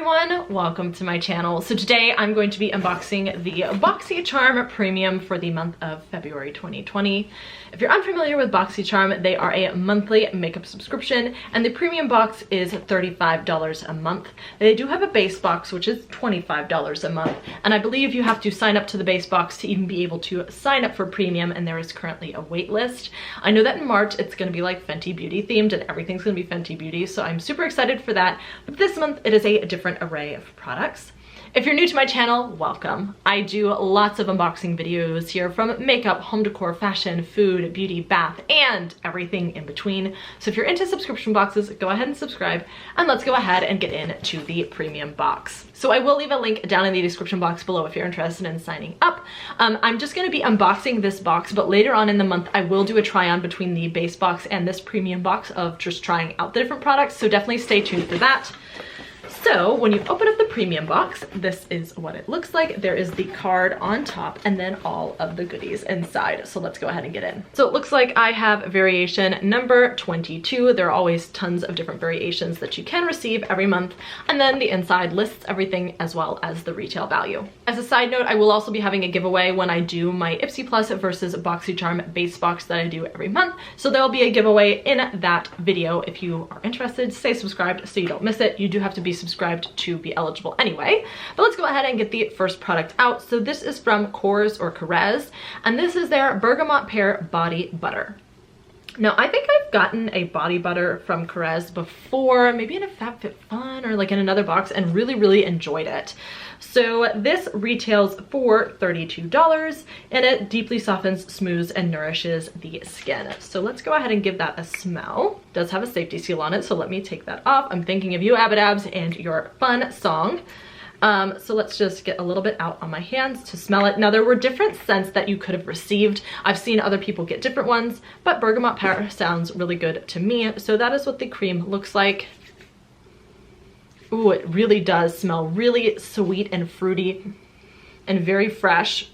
everyone, welcome to my channel. So today I'm going to be unboxing the Boxycharm Premium for the month of February 2020. If you're unfamiliar with Boxycharm, they are a monthly makeup subscription and the premium box is $35 a month. They do have a base box which is $25 a month, and I believe you have to sign up to the base box to even be able to sign up for premium, and there is currently a wait list. I know that in March it's going to be like Fenty Beauty themed and everything's going to be Fenty Beauty, so I'm super excited for that. But this month it is a different array of products. If you're new to my channel, welcome. I do lots of unboxing videos here, from makeup, home decor, fashion, food, beauty, bath, and everything in between. So if you're into subscription boxes, go ahead and subscribe, and let's go ahead and get into the premium box. So I will leave a link down in the description box below if you're interested in signing up. I'm just going to be unboxing this box, but later on in the month I will do a try on between the base box and this premium box of just trying out the different products, so definitely stay tuned for that. So when you open up the premium box, this is what it looks like. There is the card on top and then all of the goodies inside. So let's go ahead and get in. So it looks like I have variation number 22. There are always tons of different variations that you can receive every month. And then the inside lists everything as well as the retail value. As a side note, I will also be having a giveaway when I do my Ipsy Plus versus Boxycharm base box that I do every month. So there will be a giveaway in that video. If you are interested, stay subscribed so you don't miss it. You do have to be subscribed to be eligible anyway. But let's go ahead and get the first product out. So this is from Korres, and this is their Bergamot Pear Body Butter. Now, I think I've gotten a body butter from Korres before, maybe in a FabFitFun or like in another box, and really enjoyed it. So this retails for $32 and it deeply softens, smooths, and nourishes the skin. So let's go ahead and give that a smell. It does have a safety seal on it, so let me take that off. I'm thinking of you, Abadabs, and your fun song. So let's just get a little bit out on my hands to smell it. Now, there were different scents that you could have received. I've seen other people get different ones, but bergamot pear sounds really good to me. So that is what the cream looks like. Ooh, it really does smell really sweet and fruity and very fresh.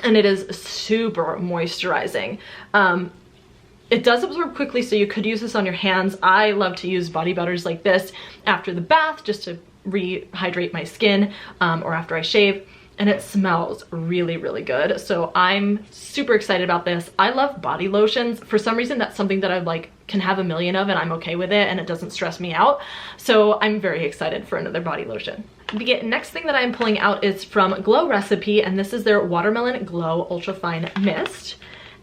And it is super moisturizing. It does absorb quickly, so you could use this on your hands. I love to use body butters like this after the bath just to rehydrate my skin or after I shave, and it smells really good. So I'm super excited about this. I love body lotions. For some reason, that's something that I like can have a million of and I'm okay with it and it doesn't stress me out. So I'm very excited for another body lotion. The next thing that I'm pulling out is from Glow Recipe, and this is their Watermelon Glow Ultra Fine Mist.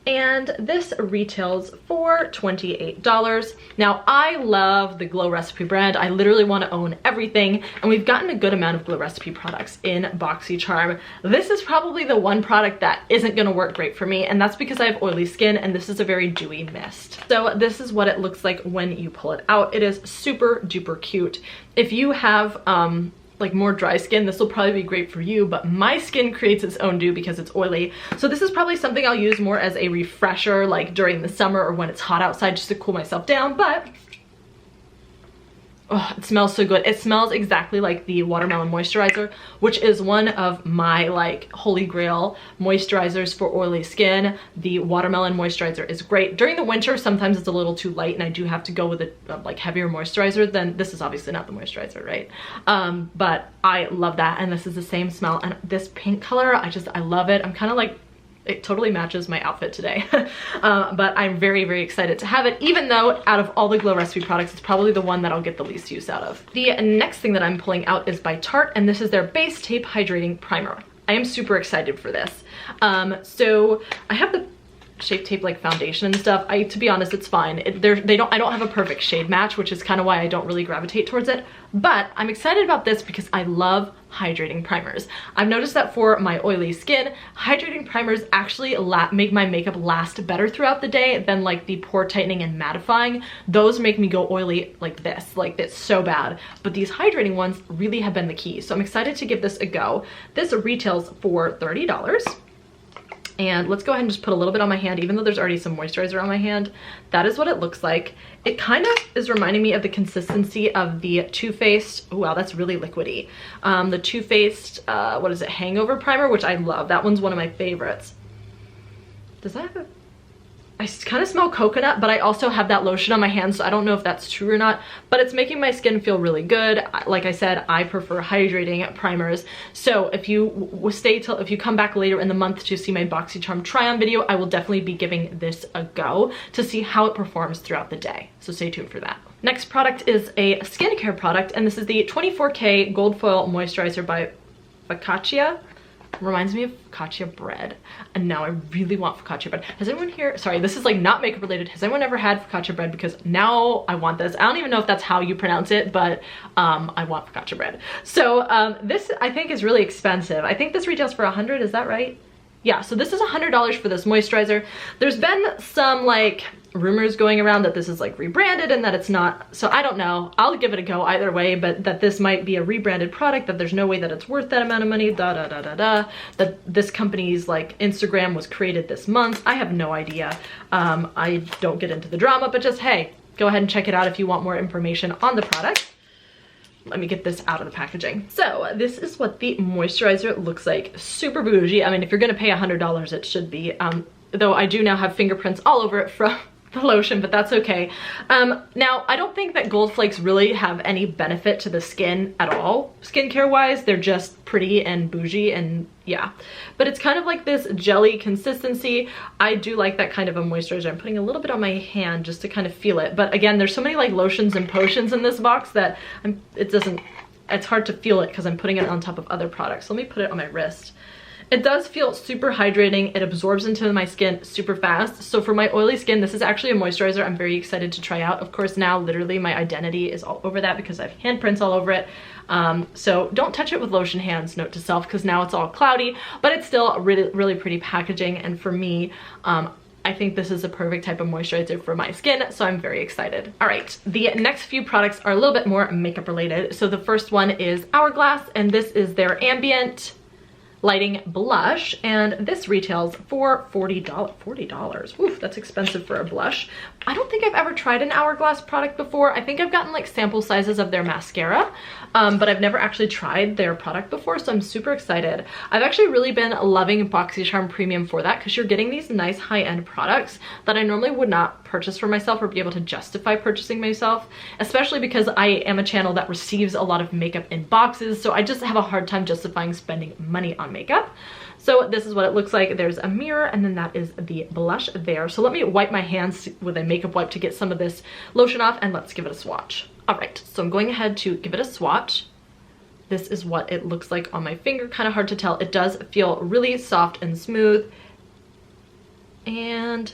And this retails for $28. Now, I love the Glow Recipe brand. I literally want to own everything, and we've gotten a good amount of Glow Recipe products in Boxycharm. This is probably the one product that isn't going to work great for me, and that's because I have oily skin, and this is a very dewy mist. So this is what it looks like when you pull it out. It is super duper cute. If you have like more dry skin, this will probably be great for you, but my skin creates its own dew because it's oily. So this is probably something I'll use more as a refresher, like during the summer or when it's hot outside, just to cool myself down. But oh, it smells so good. It smells exactly like the Watermelon Moisturizer, which is one of my like holy grail moisturizers for oily skin. The Watermelon Moisturizer is great. During the winter, sometimes it's a little too light and I do have to go with a like heavier moisturizer. Then this is obviously not the moisturizer, right? But I love that, and this is the same smell. And this pink color, I love it. I'm kind of like, it totally matches my outfit today. But I'm very excited to have it, even though out of all the Glow Recipe products, it's probably the one that I'll get the least use out of. The next thing that I'm pulling out is by Tarte, and this is their Base Tape Hydrating Primer. I am super excited for this. So I have the Shape Tape like foundation and stuff. To be honest, it's fine. I don't have a perfect shade match, which is kind of why I don't really gravitate towards it. But I'm excited about this because I love hydrating primers. I've noticed that for my oily skin, hydrating primers actually make my makeup last better throughout the day than like the pore tightening and mattifying. Those make me go oily like this. Like, it's so bad. But these hydrating ones really have been the key. So I'm excited to give this a go. This retails for $30. And let's go ahead and just put a little bit on my hand, even though there's already some moisturizer on my hand. That is what it looks like. It kind of is reminding me of the consistency of the Too Faced, oh wow, that's really liquidy. The Too Faced, what is it, Hangover Primer, which I love. That one's one of my favorites. Does that have a, I kind of smell coconut, but I also have that lotion on my hands, so I don't know if that's true or not, but it's making my skin feel really good. Like I said, I prefer hydrating primers. So if you if you come back later in the month to see my Boxycharm try-on video, I will definitely be giving this a go to see how it performs throughout the day. So stay tuned for that. Next product is a skincare product, and this is the 24K Gold Foil Moisturizer by Focaccia. Reminds me of focaccia bread, and now I really want focaccia bread. Has anyone here, sorry, this is like not makeup related, has anyone ever had focaccia bread? Because now I want this. I don't even know if that's how you pronounce it, but I want focaccia bread. So this I think is really expensive. I think this retails for $100, is that right? Yeah, so this is $100 for this moisturizer. There's been some like rumors going around that this is like rebranded and that it's not, so I don't know. I'll give it a go either way, but that this might be a rebranded product, that there's no way that it's worth that amount of money, that this company's like Instagram was created this month. I have no idea. I don't get into the drama, but just hey, go ahead and check it out if you want more information on the product. Let me get this out of the packaging. So this is what the moisturizer looks like. Super bougie. I mean, if you're gonna pay $100, it should be, though I do now have fingerprints all over it from the lotion, but that's okay. Now, I don't think that gold flakes really have any benefit to the skin at all, skincare wise. They're just pretty and bougie and yeah, but it's kind of like this jelly consistency. I do like that kind of a moisturizer. I'm putting a little bit on my hand just to kind of feel it, but again, there's so many like lotions and potions in this box that it's hard to feel it because I'm putting it on top of other products. So let me put it on my wrist. It does feel super hydrating. It absorbs into my skin super fast. So for my oily skin, this is actually a moisturizer I'm very excited to try out. Of course, now literally my identity is all over that because I have handprints all over it. So don't touch it with lotion hands, note to self, because now it's all cloudy, but it's still really, really pretty packaging. And for me, I think this is a perfect type of moisturizer for my skin, so I'm very excited. All right, the next few products are a little bit more makeup related. So the first one is Hourglass, and this is their Ambient Lighting Blush, and this retails for $40. Oof, that's expensive for a blush. I don't think I've ever tried an Hourglass product before. I think I've gotten like sample sizes of their mascara, but I've never actually tried their product before, so I'm super excited. I've actually really been loving Boxycharm Premium for that, because you're getting these nice high-end products that I normally would not purchase for myself or be able to justify purchasing myself, especially because I am a channel that receives a lot of makeup in boxes, so I just have a hard time justifying spending money on makeup. So this is what it looks like. There's a mirror, and then that is the blush there. So let me wipe my hands with a makeup wipe to get some of this lotion off, and let's give it a swatch. All right, so I'm going ahead to give it a swatch. This is what it looks like on my finger. Kind of hard to tell. It does feel really soft and smooth. And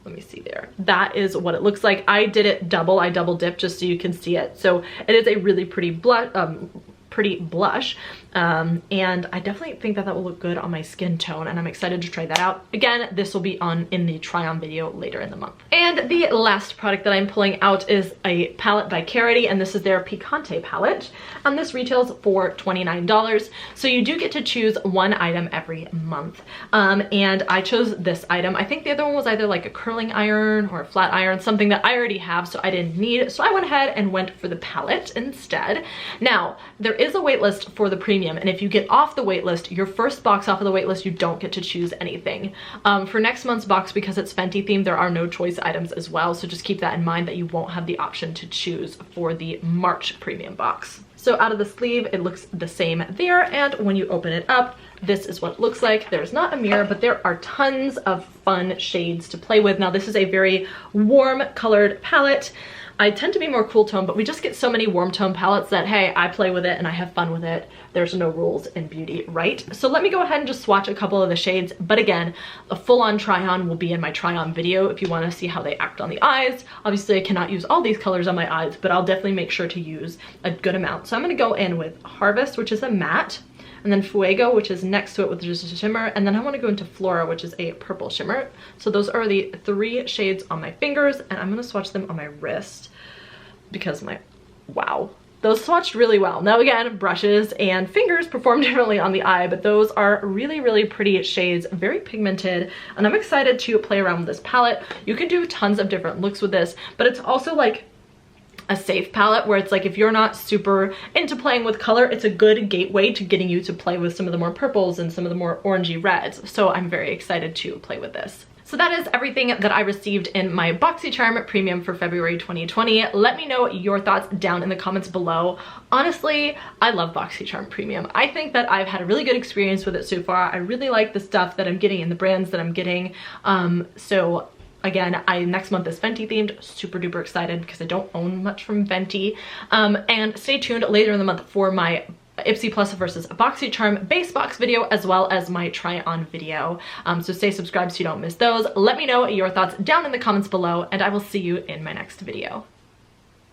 let me see there. That is what it looks like. I did it double. I double dipped just so you can see it. So it is a really pretty blush. And I definitely think that that will look good on my skin tone, and I'm excited to try that out. Again, this will be in the try on video later in the month. And the last product that I'm pulling out is a palette by Carroty, and this is their Picante palette, and this retails for $29. So you do get to choose one item every month, and I chose this item. I think the other one was either like a curling iron or a flat iron, something that I already have, so I didn't need, so I went ahead and went for the palette instead. Now, there is a wait list for the premium, and if you get off the wait list, your first box off of the wait list, you don't get to choose anything. For next month's box, because it's Fenty themed, there are no choice items as well, so just keep that in mind that you won't have the option to choose for the March premium box. So out of the sleeve, it looks the same there, and when you open it up, this is what it looks like. There's not a mirror, but there are tons of fun shades to play with. Now, this is a very warm colored palette. I tend to be more cool tone, but we just get so many warm tone palettes that, hey, I play with it and I have fun with it. There's no rules in beauty, right? So let me go ahead and just swatch a couple of the shades. But again, a full-on try-on will be in my try-on video if you want to see how they act on the eyes. Obviously, I cannot use all these colors on my eyes, but I'll definitely make sure to use a good amount. So I'm going to go in with Harvest, which is a matte, and then Fuego, which is next to it with just a shimmer, and then I want to go into Flora, which is a purple shimmer. So those are the 3 shades on my fingers, and I'm going to swatch them on my wrist because wow, those swatched really well. Now again, brushes and fingers perform differently on the eye, but those are really, really pretty shades, very pigmented, and I'm excited to play around with this palette. You can do tons of different looks with this, but it's also like a safe palette where it's like if you're not super into playing with color, it's a good gateway to getting you to play with some of the more purples and some of the more orangey reds. So I'm very excited to play with this. So that is everything that I received in my Boxycharm Premium for February 2020. Let me know your thoughts down in the comments below. Honestly, I love Boxycharm Premium. I think that I've had a really good experience with it so far. I really like the stuff that I'm getting and the brands that I'm getting. So again, next month is Fenty themed. Super duper excited because I don't own much from Fenty. And stay tuned later in the month for my Ipsy Plus versus Boxycharm base box video, as well as my try on video. So stay subscribed so you don't miss those. Let me know your thoughts down in the comments below, and I will see you in my next video.